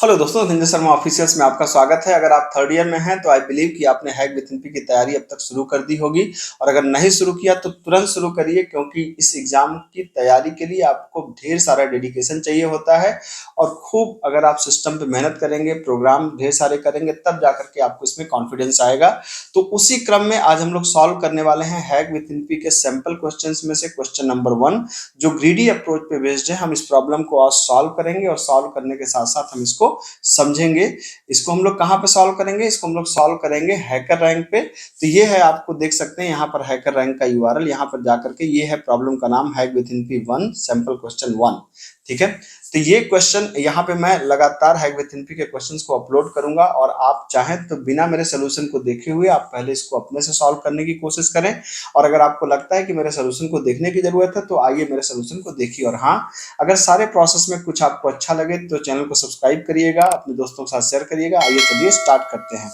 Hello दोस्तों, Dhananjay Sharma officials में आपका स्वागत है। अगर आप थर्ड ईयर में हैं तो आई बिलीव कि आपने हैक विथ एनपी की तैयारी अब तक शुरू कर दी होगी, और अगर नहीं शुरू किया तो तुरंत शुरू करिए, क्योंकि इस एग्जाम की तैयारी के लिए आपको ढेर सारा डेडिकेशन चाहिए होता है। और खूब अगर आप सिस्टम पे मेहनत करेंगे, प्रोग्राम ढेर सारे करेंगे, तब जाकर के आपको इसमें कॉन्फिडेंस आएगा। तो उसी क्रम में आज हम लोग सॉल्व करने वाले हैं हैक विथ एनपी के सैंपल क्वेश्चंस में से क्वेश्चन नंबर 1, जो ग्रीडी अप्रोच पे बेस्ड है। हम इस प्रॉब्लम को आज सॉल्व करेंगे, और सॉल्व करने के साथ साथ हम इसको समझेंगे। इसको हम लोग कहाँ पे सॉल्व करेंगे? इसको हम लोग सॉल्व करेंगे हैकर रैंक पे। तो ये है, आपको देख सकते हैं यहाँ पर हैकर रैंक का यूआरएल, यहाँ पर जाकर के ये है प्रॉब्लम का नाम, hack with NP 1 sample question 1। ठीक है, तो ये क्वेश्चन यहाँ पे मैं लगातार हैक विथ एनपी के क्वेश्चंस को अपलोड करूंगा, और आप चाहें तो बिना मेरे सोल्यूशन को देखे हुए आप पहले इसको अपने से सॉल्व करने की कोशिश करें। और अगर आपको लगता है कि मेरे सोल्यूशन को देखने की जरूरत है तो आइए मेरे सोल्यूशन को देखिए। और हाँ, अगर सारे प्रोसेस में कुछ आपको अच्छा लगे तो चैनल को सब्सक्राइब करिएगा, अपने दोस्तों के साथ शेयर करिएगा। आइए चलिए स्टार्ट करते हैं।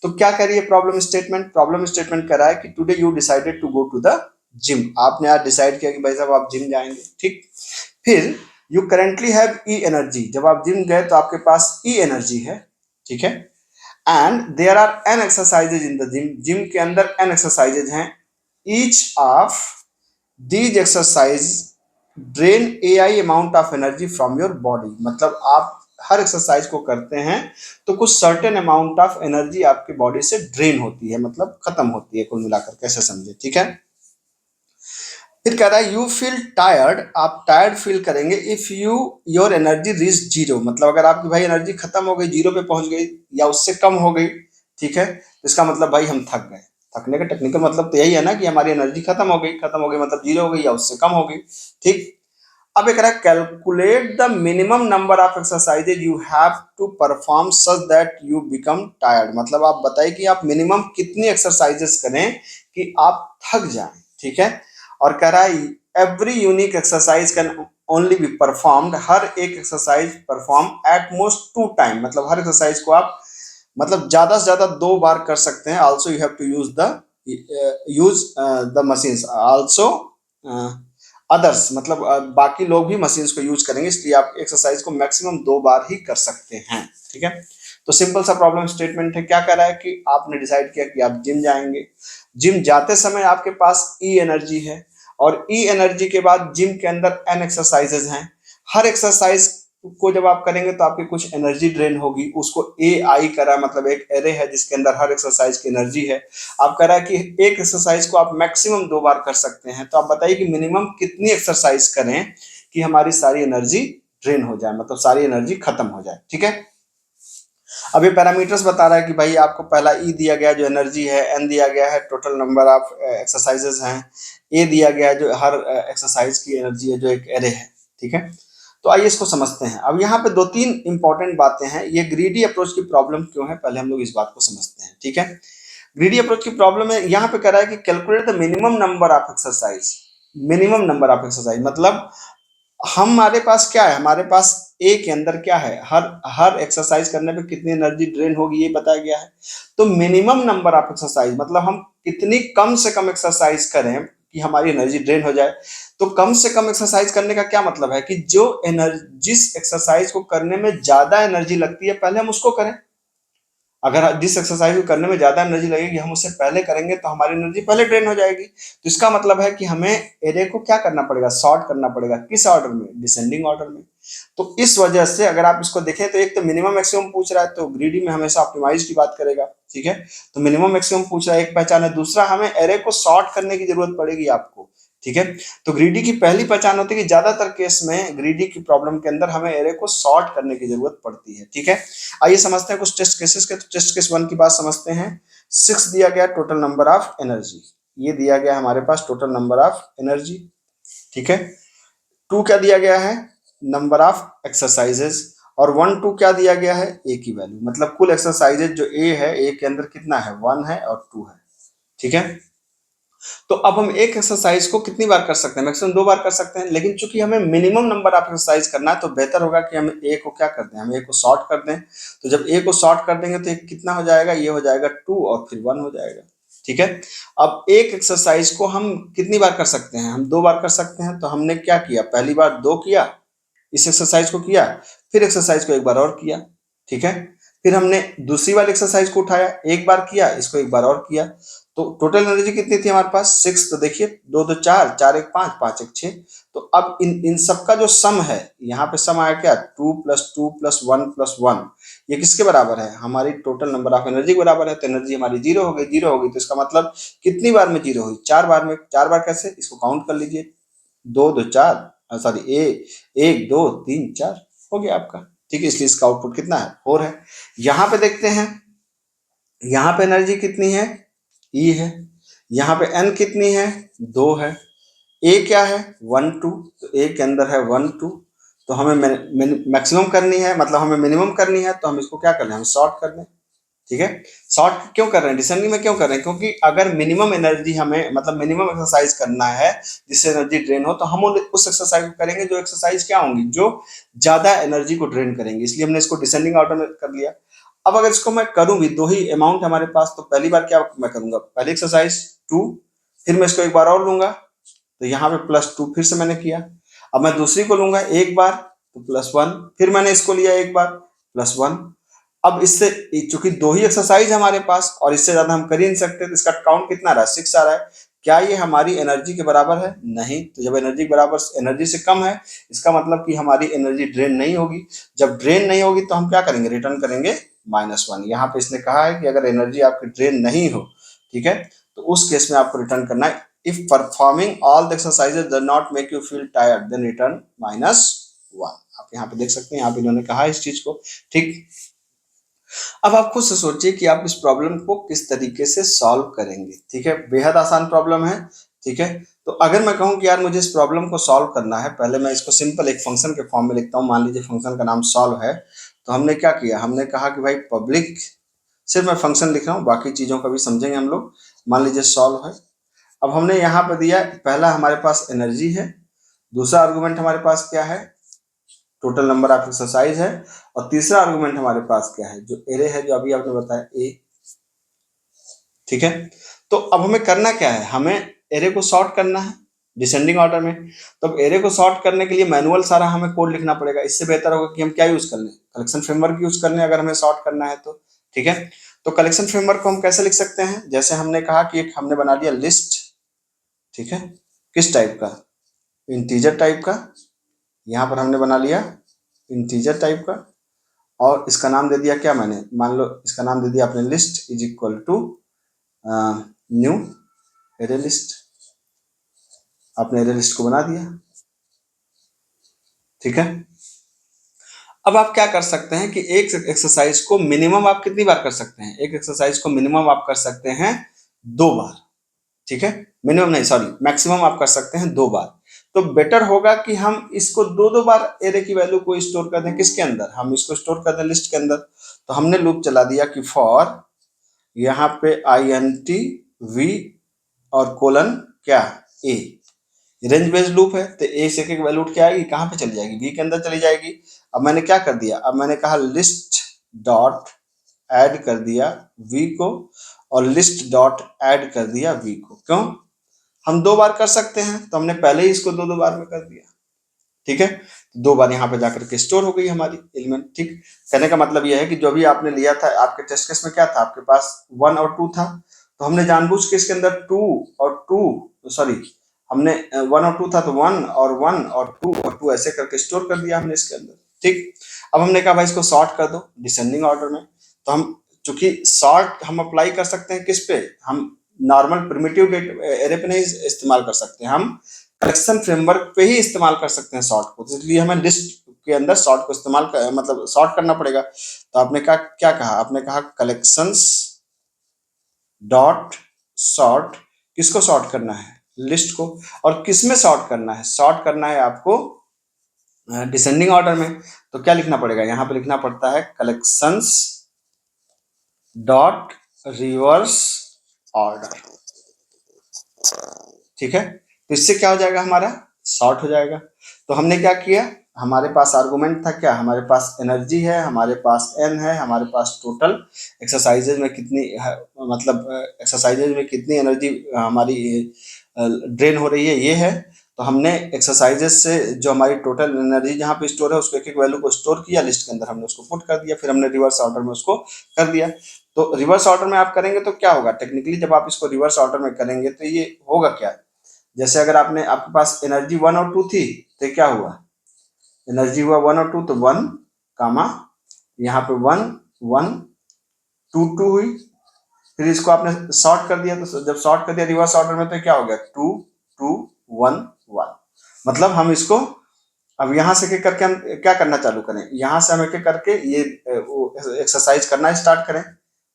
तो क्या कह रही है प्रॉब्लम स्टेटमेंट? प्रॉब्लम स्टेटमेंट कह रहा है कि today you decided to go to the gym. आपने आज डिसाइड किया कि भाई साहब आप जिम जाएंगे। ठीक, फिर you currently have E energy. जब आप जिम गए तो आपके पास ई एनर्जी है। ठीक है, and there are n exercises in the gym. Gym के अंदर एन एक्सरसाइजेज हैं। Each of these exercise drain a I amount of energy from your body. मतलब आप हर एक्सरसाइज को करते हैं तो कुछ सर्टेन अमाउंट ऑफ एनर्जी आपकी बॉडी से ड्रेन होती है, मतलब खत्म होती है कुल मिलाकर, कैसे समझे। ठीक है, फिर कह रहा है यू फील टायर्ड। आप टायर्ड फील करेंगे if you your energy reach zero. मतलब अगर आपकी भाई एनर्जी खत्म हो गई, जीरो पे पहुंच गई या उससे कम हो गई, ठीक है, तो इसका मतलब भाई हम थक गए। थकने का टेक्निकल मतलब तो यही है ना कि हमारी एनर्जी खत्म हो गई। खत्म हो गई मतलब जीरो हो गई या उससे कम हो गई। ठीक, अब एक रहा calculate the minimum number of exercises you have to perform such that you become tired. मतलब आप बताइए कि आप मिनिमम कितनी एक्सरसाइजेस करें कि आप थक जाएं। ठीक है, और कह रहा है every unique exercise can only be performed. हर एक exercise perform at most 2 time. मतलब हर एक्सरसाइज को आप मतलब ज्यादा से ज्यादा 2 बार कर सकते हैं। Also you have to use the machines also others. मतलब बाकी लोग भी मशीन्स को यूज करेंगे, इसलिए आप एक्सरसाइज को मैक्सिमम 2 बार ही कर सकते हैं। ठीक है, तो सिंपल सा प्रॉब्लम स्टेटमेंट है। क्या कह रहा है कि आपने डिसाइड किया कि आप जिम जाएंगे। जिम जाते समय आपके पास ई एनर्जी है, और ई एनर्जी के बाद जिम के अंदर एन एक्सरसाइजेज हैं। हर एक्सरसाइज को जब आप करेंगे तो आपकी कुछ एनर्जी ड्रेन होगी। उसको ए आई करा, मतलब एक एरे है जिसके अंदर हर एक्सरसाइज की एनर्जी है। आप कह रहा है कि एक एक्सरसाइज को आप मैक्सिमम 2 बार कर सकते हैं। तो आप बताइए कि मिनिमम कितनी एक्सरसाइज करें कि हमारी सारी एनर्जी ड्रेन हो जाए, मतलब सारी एनर्जी खत्म हो जाए। ठीक है, अब ये पैरामीटर्स बता रहा है कि भाई आपको पहला ई दिया गया जो एनर्जी है, एन दिया गया है टोटल नंबर ऑफ एक्सरसाइजेज हैं, ए दिया गया है जो हर एक्सरसाइज की एनर्जी है, जो एक एरे है। ठीक है, तो आइए इसको समझते हैं। अब यहाँ पे 2-3 इंपॉर्टेंट बातें हैं। ये ग्रीडी अप्रोच की प्रॉब्लम क्यों है, पहले हम लोग इस बात को समझते हैं। ठीक है, ग्रीडी अप्रोच की प्रॉब्लम है, यहाँ पे कह रहा है कि calculate the minimum number of exercise. Minimum number of exercise मतलब हमारे पास क्या है, हमारे पास ए के अंदर क्या है, हर हर एक्सरसाइज करने पे कितनी एनर्जी ड्रेन होगी ये बताया गया है। तो मिनिमम नंबर ऑफ एक्सरसाइज मतलब हम कितनी कम से कम एक्सरसाइज करें कि हमारी एनर्जी ड्रेन हो जाए। तो कम से कम एक्सरसाइज करने का क्या मतलब है कि जो एनर्जी, जिस एक्सरसाइज को करने में ज्यादा एनर्जी लगती है पहले हम उसको करें। अगर जिस एक्सरसाइज को करने में ज्यादा एनर्जी लगेगी हम उससे पहले करेंगे तो हमारी एनर्जी पहले ड्रेन हो जाएगी। तो इसका मतलब है कि हमें एरे को क्या करना पड़ेगा, सॉर्ट करना पड़ेगा। किस ऑर्डर में? डिसेंडिंग ऑर्डर में। तो इस वजह से अगर आप इसको देखें तो एक तो मिनिमम मैक्सिमम पूछ रहा है, तो ग्रीडी में हमेशा ऑप्टिमाइज की बात करेगा। ठीक है, तो मिनिमम मैक्सिमम पूछ रहा है, एक पहचान है। दूसरा, हमें एरे को सॉर्ट करने की जरूरत पड़ेगी आपको। ठीक है, तो ग्रीडी की पहली पहचान होती है कि ज्यादातर केस में ग्रीडी की प्रॉब्लम के अंदर हमें एरे को सॉर्ट करने की जरूरत पड़ती है। ठीक है, आइए समझते हैं कुछ टेस्ट केसेस के। तो टेस्ट केस 1 की बात समझते हैं। 6 दिया गया टोटल नंबर ऑफ एनर्जी, ये दिया गया हमारे पास टोटल नंबर ऑफ एनर्जी। ठीक है, 2 क्या दिया गया है, नंबर ऑफ एक्सरसाइजेज। और 1 2 क्या दिया गया है, ए की वैल्यू। मतलब कुल एक्सरसाइजेज जो ए है, ए के अंदर कितना है, 1 है और 2 है। ठीक है, तो अब हम एक एक्सरसाइज को कितनी बार कर सकते हैं, मैक्सिमम 2 बार कर सकते हैं। लेकिन चूंकि हमें मिनिमम नंबर ऑफ एक्सरसाइज करना है तो बेहतर होगा कि हम ए को क्या कर दें, हम ए को शॉर्ट कर दें। तो जब ए को शॉर्ट कर देंगे तो एक कितना हो जाएगा, ये हो जाएगा 2 और फिर 1 हो जाएगा। ठीक है, अब एक एक्सरसाइज को हम कितनी बार कर सकते हैं, हम 2 बार कर सकते हैं। तो हमने क्या किया, पहली बार 2 किया, इस एक्सरसाइज को किया, फिर एक्सरसाइज को एक बार और किया। ठीक है। फिर हमने दूसरी वाली एक्सरसाइज को उठाया, एक बार किया, इसको एक बार और किया, तो टोटल एनर्जी कितनी थी हमारे पास 6। तो देखिए 2 2 4, 4 1 5, 5 1 6। तो अब इन इन सबका जो सम है, यहाँ पे सम आया क्या, 2 + 2 + 1 + 1, ये किसके बराबर है, हमारी टोटल नंबर ऑफ एनर्जी के बराबर है। तो एनर्जी हमारी जीरो हो गई, जीरो हो गई, तो इसका मतलब कितनी बार में जीरो हुई, 4 बार में। 4 बार कैसे, इसको काउंट कर लीजिए, 2 2 4, सॉरी 1 2 3 4 हो गया आपका। ठीक है, इसलिए इसका आउटपुट कितना है, 4 है। यहाँ पे देखते हैं, यहाँ पे एनर्जी कितनी है, ई है। यहाँ पे एन कितनी है, 2 है। ए क्या है, 1 2, तो ए के अंदर है 1 2। तो हमें मैक्सिमम करनी है, मतलब हमें मिनिमम करनी है, तो हम इसको क्या कर रहे हैं, हम शॉर्ट कर लें। ठीक है, शॉर्ट क्यों कर रहे हैं, डिसेंडिंग में क्यों कर रहे हैं, क्योंकि अगर मिनिमम एनर्जी हमें, मतलब मिनिमम एक्सरसाइज करना है जिससे एनर्जी ड्रेन हो, तो हम उस एक्सरसाइज को करेंगे जो एक्सरसाइज क्या होंगी, जो ज्यादा एनर्जी को ड्रेन करेंगे, इसलिए हमने इसको डिसेंडिंग ऑर्डर में कर लिया। अब अगर इसको मैं करूं भी, दो ही अमाउंट हमारे पास, तो पहली बार क्या मैं करूंगा, पहली एक्सरसाइज 2, फिर मैं इसको एक बार और लूंगा, तो यहाँ पे +2 फिर से मैंने किया। अब मैं दूसरी को लूंगा एक बार, तो +1, फिर मैंने इसको लिया एक बार, +1। अब इससे, चूंकि दो ही एक्सरसाइज है हमारे पास और इससे ज्यादा हम कर ही नहीं सकते, तो इसका काउंट कितना आ रहा है, 6 आ रहा है। क्या ये हमारी एनर्जी के बराबर है, नहीं। तो जब एनर्जी के बराबर, एनर्जी से कम है, इसका मतलब कि हमारी एनर्जी ड्रेन नहीं होगी। जब ड्रेन नहीं होगी तो हम क्या करेंगे, रिटर्न करेंगे -1। यहाँ पे इसने कहा है कि अगर एनर्जी आपकी ड्रेन नहीं हो, ठीक है, तो उस केस में आपको रिटर्न करना है, if performing all the exercises does not make you feel tired then return -1। आप यहाँ पे देख सकते हैं, यहाँ पे इन्होंने कहा है इस चीज को। ठीक, अब आप खुद से सोचिए कि आप इस प्रॉब्लम को किस तरीके से सॉल्व करेंगे। ठीक है, बेहद आसान प्रॉब्लम है। ठीक है, तो अगर मैं कहूँ कि यार मुझे इस प्रॉब्लम को सॉल्व करना है, पहले मैं इसको सिंपल एक फंक्शन के फॉर्म में लिखता हूँ। मान लीजिए फंक्शन का नाम सॉल्व है, तो हमने क्या किया, हमने कहा कि भाई पब्लिक, सिर्फ मैं फंक्शन लिख रहा हूँ, बाकी चीजों का भी समझेंगे हम लोग। मान लीजिए सॉल्व है, अब हमने यहाँ पर दिया, पहला हमारे पास एनर्जी है, दूसरा आर्गुमेंट हमारे पास क्या है, टोटल नंबर ऑफ एक्सरसाइज है, और तीसरा आर्गुमेंट हमारे पास क्या है, जो एरे है, जो अभी आपने बताया ए। ठीक है, तो अब हमें करना क्या है, हमें एरे को सॉर्ट करना है डिसेंडिंग ऑर्डर में। तो अब एरे को सॉर्ट करने के लिए मैनुअल सारा हमें कोड लिखना पड़ेगा। इससे बेहतर होगा कि हम क्या यूज कर लें, कलेक्शन फ्रेमवर्क यूज कर लें, अगर हमें सॉर्ट करना है तो। ठीक है, तो कलेक्शन फ्रेमवर्क को हम कैसे लिख सकते हैं, जैसे हमने कहा कि एक हमने बना लिया लिस्ट। ठीक है, किस टाइप का, इंटीजर टाइप का, यहाँ पर हमने बना लिया इंटीजर टाइप का, और इसका नाम दे दिया क्या, मैंने मान लो इसका नाम दे दिया आपने list is equal to new array list. आपने एरे लिस्ट को बना दिया। ठीक है, अब आप क्या कर सकते हैं कि एक एक्सरसाइज को मिनिमम आप कितनी बार कर सकते हैं, एक एक्सरसाइज को मिनिमम आप कर सकते हैं 2 बार। ठीक है, मिनिमम नहीं, सॉरी, मैक्सिमम आप कर सकते हैं 2 बार। तो बेटर होगा कि हम इसको 2 बार एरे की वैल्यू को स्टोर कर दें, किसके अंदर, हम इसको स्टोर कर दें लिस्ट के अंदर। तो हमने लूप चला दिया कि फॉर, यहाँ पे INT V और कोलन क्या, ए। रेंज बेस्ड लूप है, तो ए से एक वैल्यू क्या आएगी, कहाँ पे चली जाएगी, बी के अंदर चली जाएगी। अब मैंने क्या कर दिया, अब मैंने कहा लिस्ट डॉट ऐड कर दिया वी को, और लिस्ट डॉट ऐड कर दिया वी को। क्यों, हम 2 बार कर सकते हैं, तो हमने पहले ही इसको 2 बार में कर दिया। ठीक है, 2 बार यहाँ पे जाकर के स्टोर हो गई हमारी एलिमेंट। ठीक, कहने का मतलब यह है कि जो भी आपने लिया था, आपके टेस्ट केस में क्या था, आपके पास 1 और 2 था, तो हमने जानबूझ के इसके अंदर 2 और 2, सॉरी, हमने 1 और 2 था, तो 1 और 1 और 2 और 2 ऐसे करके स्टोर कर दिया हमने इसके अंदर। ठीक, अब हमने कहा भाई इसको सॉर्ट कर दो डिसेंडिंग ऑर्डर में। तो हम, चूंकि सॉर्ट हम अप्लाई कर सकते हैं किस पे, हम नॉर्मल प्रिमिटिव एरे पे नहीं इस्तेमाल कर सकते, हम कलेक्शन फ्रेमवर्क पे ही इस्तेमाल कर सकते हैं सॉर्ट को। तो इसलिए हमें लिस्ट के अंदर सॉर्ट को इस्तेमाल मतलब सॉर्ट करना पड़ेगा। तो आपने क्या कहा, आपने कहा कलेक्शंस डॉट सॉर्ट, किसको सॉर्ट करना है, लिस्ट को। और किस में सॉर्ट करना है, सॉर्ट करना है आपको डिसेंडिंग ऑर्डर में। तो क्या लिखना पड़ेगा, यहाँ पे लिखना पड़ता है कलेक्शंस डॉट रिवर्स ऑर्डर। ठीक है, तो इससे क्या हो जाएगा, हमारा सॉर्ट हो जाएगा। तो हमने क्या किया, हमारे पास आर्गुमेंट था क्या, हमारे पास एनर्जी है, हमारे पास एन है, हमारे पास टोटल एक्सरसाइजेज में कितनी मतलब एक्सरसाइजेज में कितनी एनर्जी हमारी ड्रेन हो रही है, ये है। तो हमने एक्सरसाइजेस से जो हमारी टोटल एनर्जी जहाँ पे स्टोर है उसको एक एक वैल्यू को स्टोर किया, लिस्ट के अंदर हमने उसको पुट कर दिया, फिर हमने रिवर्स ऑर्डर में उसको कर दिया। तो रिवर्स ऑर्डर में आप करेंगे तो क्या होगा, टेक्निकली जब आप इसको रिवर्स ऑर्डर में करेंगे तो ये होगा क्या, जैसे अगर आपके पास एनर्जी 1 और 2 थी तो क्या हुआ, एनर्जी हुआ 1 और 2, तो 1 कामा यहाँ पे 1 1 2 2 हुई, फिर इसको आपने शॉर्ट कर दिया, तो जब शॉर्ट कर दिया रिवर्स ऑर्डर में तो क्या हो गया 2 2 1 1। मतलब हम इसको अब यहाँ से एक करके हम क्या करना चालू करें, यहाँ से हम एक करके ये एक्सरसाइज करना स्टार्ट करें।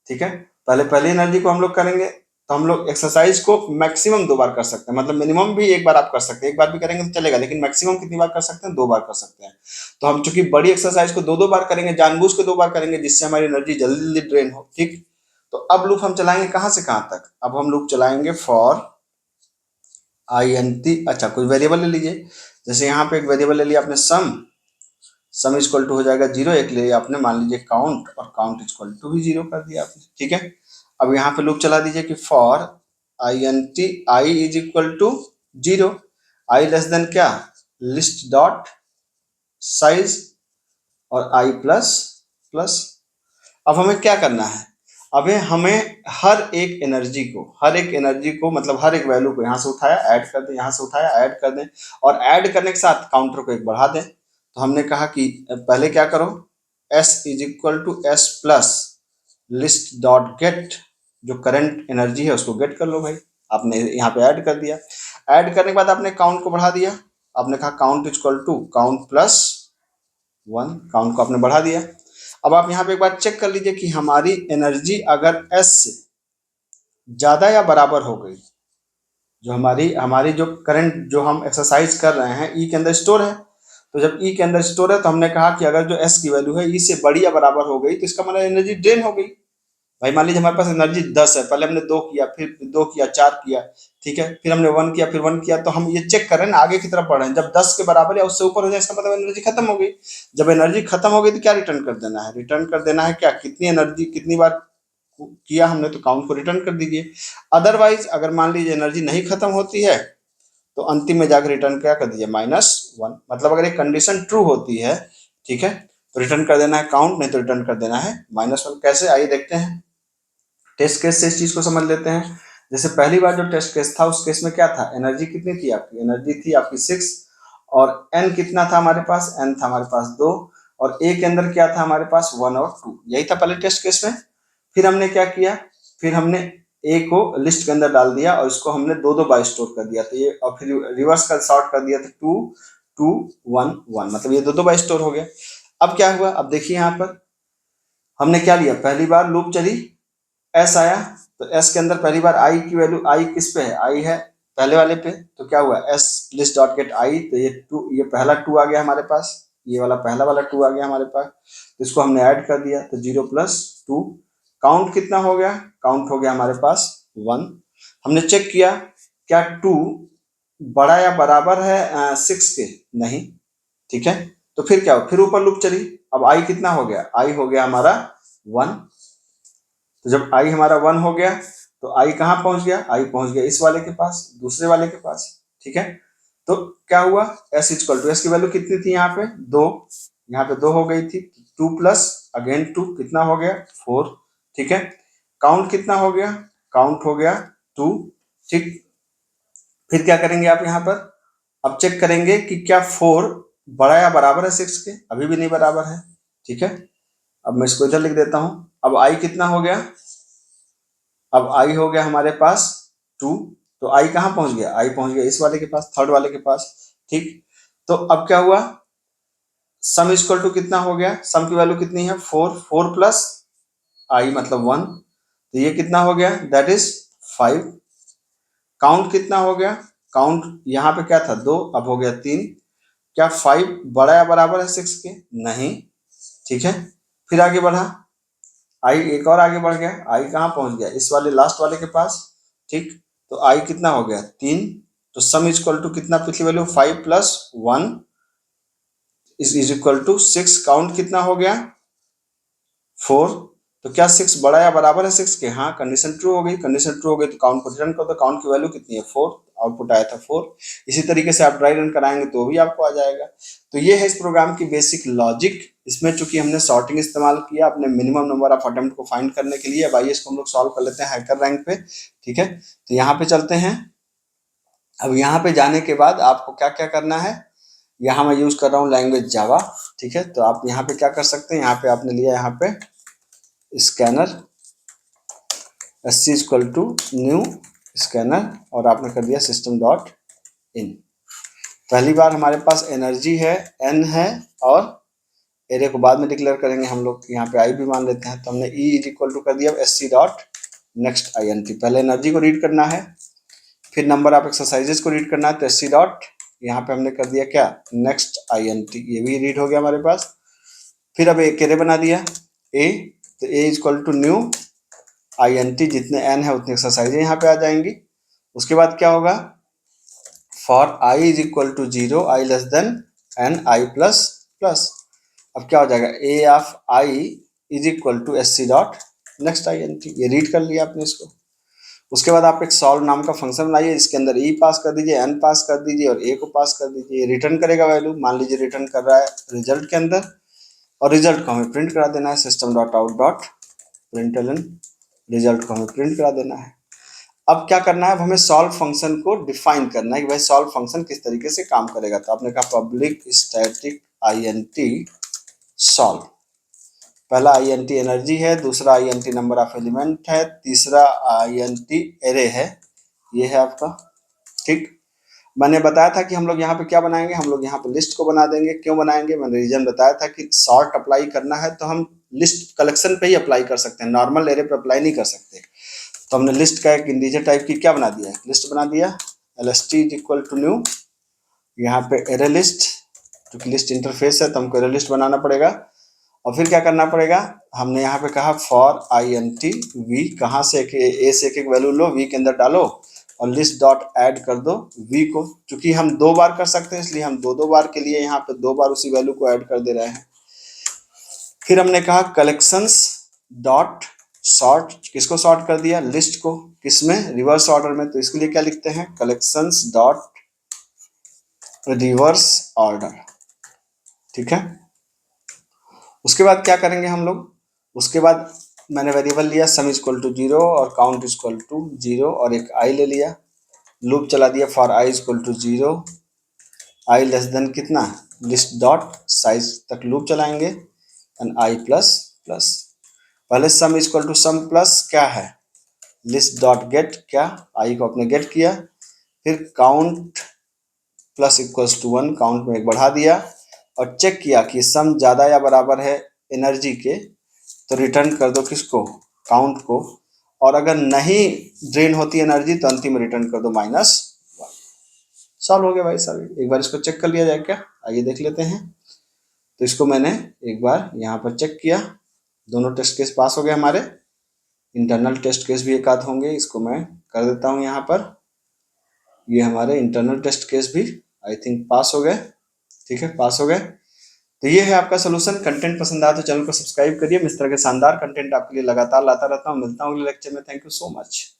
ठीक है, पहले पहली एनर्जी को हम लोग करेंगे, तो हम लोग एक्सरसाइज को मैक्सिमम 2 बार कर सकते हैं, मतलब मिनिमम भी 1 बार आप कर सकते हैं, 1 बार भी करेंगे तो चलेगा, लेकिन मैक्सिमम कितनी बार कर सकते हैं, 2 बार कर सकते हैं। तो हम चूंकि बड़ी एक्सरसाइज को 2 2 बार करेंगे, जानबूझ के 2 बार करेंगे जिससे हमारी एनर्जी जल्दी जल्दी ड्रेन हो। ठीक, तो अब लूप हम चलाएंगे कहाँ से कहाँ तक, अब हम लूप चलाएंगे फॉर INT, अच्छा कोई वेरिएबल ले लीजिए, जैसे यहाँ पे एक वेरिएबल ले लिया आपने सम इक्वल टू हो जाएगा 0, एक ले लिया आपने मान लीजिए काउंट, और काउंट इक्वल टू भी 0 कर दिया आपने। ठीक है, अब यहाँ पे लूप चला दीजिए कि for INT I is equal to 0, I less than क्या, लिस्ट डॉट साइज, और I प्लस प्लस। अब हमें क्या करना है, अब हमें हर एक एनर्जी को मतलब हर एक वैल्यू को यहाँ से उठाया ऐड कर दें, यहाँ से उठाया ऐड कर दें, और ऐड करने के साथ काउंटर को एक बढ़ा दें। तो हमने कहा कि पहले क्या करो, S is equal to S plus list dot get, जो करंट एनर्जी है उसको गेट कर लो भाई, आपने यहाँ पे ऐड कर दिया, ऐड करने के बाद आपने काउंट को बढ़ा दिया, आपने कहा count equal to count plus 1, count को आपने बढ़ा दिया। अब आप यहाँ पे एक बार चेक कर लीजिए कि हमारी एनर्जी अगर S से ज्यादा या बराबर हो गई, जो हमारी हमारी जो करंट जो हम एक्सरसाइज कर रहे हैं E के अंदर स्टोर है, तो जब E के अंदर स्टोर है तो हमने कहा कि अगर जो S की वैल्यू है E से बड़ी या बराबर हो गई तो इसका मतलब एनर्जी ड्रेन हो गई। भाई मान लीजिए हमारे पास एनर्जी 10 है, पहले हमने 2 किया, फिर 2 किया, 4 किया, ठीक है, फिर हमने 1 किया, फिर 1 किया, तो हम ये चेक कर रहे हैं ना आगे की तरफ बढ़ रहे हैं, जब 10 के बराबर या उससे ऊपर हो जाए इसका मतलब एनर्जी खत्म हो गई। जब एनर्जी खत्म हो गई तो क्या रिटर्न कर देना है, रिटर्न कर देना है क्या, कितनी एनर्जी कितनी बार किया हमने, तो काउंट को रिटर्न कर दीजिए। अदरवाइज अगर मान लीजिए एनर्जी नहीं खत्म होती है तो अंतिम में जाकर रिटर्न क्या कर दीजिए -1, मतलब अगर एक कंडीशन ट्रू होती है, ठीक है, तो रिटर्न कर देना है काउंट, नहीं तो रिटर्न कर देना है -1। कैसे, आइए देखते हैं, टेस्ट केस से इस चीज को समझ लेते हैं। जैसे पहली बार जो टेस्ट केस था उस केस में क्या था, एनर्जी कितनी थी आपकी, एनर्जी थी आपकी 6, और एन कितना था हमारे पास, एन था हमारे पास 2, और ए के अंदर क्या था हमारे पास 1 और 2, यही था पहले टेस्ट केस में। फिर हमने क्या किया, फिर हमने ए को लिस्ट के अंदर डाल दिया और इसको हमने 2 2 बार स्टोर कर दिया, तो ये और फिर रिवर्स कर शॉर्ट कर दिया, तो 2 2 1 1, मतलब ये 2 2 बार स्टोर हो गया। अब क्या हुआ, अब देखिए यहाँ पर हमने क्या लिया, पहली बार लूप चली, एस आया, तो एस के अंदर पहली बार आई की वैल्यू, आई किस पे है, आई है पहले वाले पे, तो क्या हुआ एस लिस्ट डॉट गेट आई, तो ये 2, ये पहला 2 आ गया हमारे पास, ये वाला पहला वाला 2 आ गया हमारे पास, तो इसको हमने ऐड कर दिया, तो 0 प्लस 2, काउंट कितना हो गया, काउंट हो गया हमारे पास 1। हमने चेक किया क्या 2 बड़ा या बराबर है 6 के, नहीं, ठीक है, तो फिर क्या हो, फिर ऊपर लूप चली, अब आई कितना हो गया, आई हो गया हमारा 1, तो जब आई हमारा 1 हो गया तो आई कहाँ पहुंच गया, आई पहुंच गया इस वाले के पास, दूसरे वाले के पास, ठीक है, तो क्या हुआ, एस इक्वल टू, एस की वैल्यू कितनी थी यहाँ पे 2, यहाँ पे 2 हो गई थी, 2 प्लस अगेन 2 कितना हो गया 4, ठीक है, काउंट कितना हो गया, काउंट हो गया 2, ठीक। फिर क्या करेंगे आप यहाँ पर, अब चेक करेंगे कि क्या 4 बड़ा या बराबर है 6 के, अभी भी नहीं बराबर है, ठीक है, अब मैं इसको इधर लिख देता हूं, अब आई कितना हो गया, अब आई हो गया हमारे पास 2, तो आई कहाँ पहुंच गया, आई पहुंच गया इस वाले के पास, थर्ड वाले के पास, ठीक। तो अब क्या हुआ, सम इक्वल टू कितना हो गया, सम की वैल्यू कितनी है 4, 4 प्लस आई मतलब 1, तो ये कितना हो गया दैट इज 5। काउंट कितना हो गया, काउंट यहाँ पे क्या था 2, अब हो गया 3, क्या 5 बड़ा या बराबर है 6 के, नहीं, ठीक है, फिर आगे बढ़ा, आई एक और आगे बढ़ गया, आई कहाँ पहुंच गया इस वाले लास्ट वाले के पास, ठीक, तो आई कितना हो गया 3, तो सम इक्वल टू कितना पिछली value 5 plus 1 is equal to 6, count कितना हो गया 4, तो क्या 6 बड़ा या बराबर है 6 के? हाँ, कंडीशन ट्रू हो गई। कंडीशन ट्रू हो गई तो काउंट को रिटर्न कर दो। काउंट की वैल्यू कितनी है? 4। आउटपुट आया था 4। इसी तरीके से आप ड्राई रन कराएंगे तो भी आपको आ जाएगा। तो ये है इस प्रोग्राम की बेसिक लॉजिक। इसमें चूंकि हमने सॉर्टिंग इस्तेमाल किया अपने मिनिमम नंबर ऑफ अटेम्प्ट को फाइंड करने के लिए। अब आइए इसको हम लोग सॉल्व कर लेते हैं हैकर रैंक पे। ठीक है, तो यहाँ पे चलते हैं। अब यहाँ पे जाने के बाद आपको क्या क्या करना है, यहाँ मैं यूज कर रहा हूँ लैंग्वेज जावा। ठीक है, तो आप यहाँ पे क्या कर सकते हैं, यहाँ पे आपने लिया यहाँ पे स्कैनर sc=न्यू स्कैनर और आपने कर दिया सिस्टम डॉट इन। पहली बार हमारे पास एनर्जी है, एन है, और एरे को बाद में डिक्लेयर करेंगे हम लोग। यहाँ पे आई भी मान लेते हैं। तो हमने ई इज इक्वल टू कर दिया sc डॉट नेक्स्ट INT। पहले एनर्जी को रीड करना है, फिर नंबर ऑफ एक्सरसाइजेस को रीड करना है। तो sc डॉट यहाँ पे हमने कर दिया क्या, नेक्स्ट INT। ये भी रीड हो गया हमारे पास। फिर अब एक एरे बना दिया ए, तो A is equal to new INT, जितने एन है उतनी एक्सरसाइजें यहाँ पे आ जाएंगी। उसके बाद क्या होगा, for I is equal to 0, I less than N, I plus plus. अब क्या हो जाएगा, A of I is equal to sc dot next INT। ये रीड कर लिया आपने इसको। उसके बाद आप एक सॉल्व नाम का फंक्शन बनाइए, इसके अंदर ई पास कर दीजिए, एन पास कर दीजिए और ए को पास कर दीजिए। रिटर्न करेगा वैल्यू, मान लीजिए रिटर्न कर रहा है रिजल्ट के अंदर, और रिजल्ट को हमें प्रिंट करा देना है। System dot out dot println, result को हमें प्रिंट करा देना है। अब क्या करना है, अब हमें सॉल्व फंक्शन को डिफाइन करना है कि भाई सॉल्व फंक्शन किस तरीके से काम करेगा। तो आपने कहा पब्लिक स्टैटिक INT सॉल्व। पहला INT एनर्जी है, दूसरा INT नंबर ऑफ एलिमेंट है, तीसरा INT एरे है। ये है आपका। ठीक, मैंने बताया था कि हम लोग यहाँ पे क्या बनाएंगे, हम लोग यहाँ पे लिस्ट को बना देंगे। क्यों बनाएंगे, मैंने रीजन बताया था कि सॉर्ट अप्लाई करना है तो हम लिस्ट कलेक्शन पे ही अप्लाई कर सकते हैं, नॉर्मल एरे पे अप्लाई नहीं कर सकते। तो हमने लिस्ट का एक इंटीजर टाइप की क्या बना दिया, लिस्ट बना दिया। LST is equal to new, यहाँ पे एरे लिस्ट, क्योंकि लिस्ट इंटरफेस है तो हमको एरे लिस्ट बनाना पड़ेगा। और फिर क्या करना पड़ेगा, हमने यहाँ पे कहा फॉर INT v, कहाँ से ए से एक वैल्यू लो, v के अंदर डालो और लिस्ट डॉट ऐड कर दो v को। चूंकि हम 2 बार कर सकते हैं इसलिए हम 2 बार के लिए यहाँ पे 2 बार उसी वैल्यू को ऐड कर दे रहे हैं। फिर हमने कहा कलेक्शंस डॉट सॉर्ट, किसको सॉर्ट कर दिया, लिस्ट को, किसमें, रिवर्स ऑर्डर में। तो इसके लिए क्या लिखते हैं, कलेक्शंस डॉट रिवर्स ऑर्डर। ठीक है, उसके बाद क्या करेंगे हम लोग, उसके बाद मैंने वेरिएबल लिया सम इज इक्वल टू 0 और काउंट इज इक्वल टू 0 और एक आई ले लिया। लूप चला दिया for I is equal to 0, I less than कितना, लिस्ट डॉट साइज तक लूप चलाएंगे एंड आई प्लस प्लस। पहले sum is equal to sum plus क्या है, लिस्ट डॉट गेट, क्या आई को अपने गेट किया। फिर count plus equals to 1, count में एक बढ़ा दिया और चेक किया कि सम ज़्यादा या बराबर है एनर्जी के, तो रिटर्न कर दो किसको, काउंट को। और अगर नहीं ड्रेन होती एनर्जी तो अंतिम रिटर्न कर दो -1। सॉल्व हो गया भाई साहब। एक बार इसको चेक कर लिया जाए क्या, आइए देख लेते हैं। तो इसको मैंने एक बार यहाँ पर चेक किया, दोनों टेस्ट केस पास हो गए हमारे। इंटरनल टेस्ट केस भी एक आध होंगे, इसको मैं कर देता हूँ यहाँ पर। ये हमारे इंटरनल टेस्ट केस भी आई थिंक पास हो गए। ठीक है, पास हो गए। तो ये है आपका सोल्यूशन। कंटेंट पसंद आया तो चैनल को सब्सक्राइब करिए। मैं इस तरह के शानदार कंटेंट आपके लिए लगातार लाता रहता हूँ। मिलता हूँ अगले लेक्चर में। Thank you so much.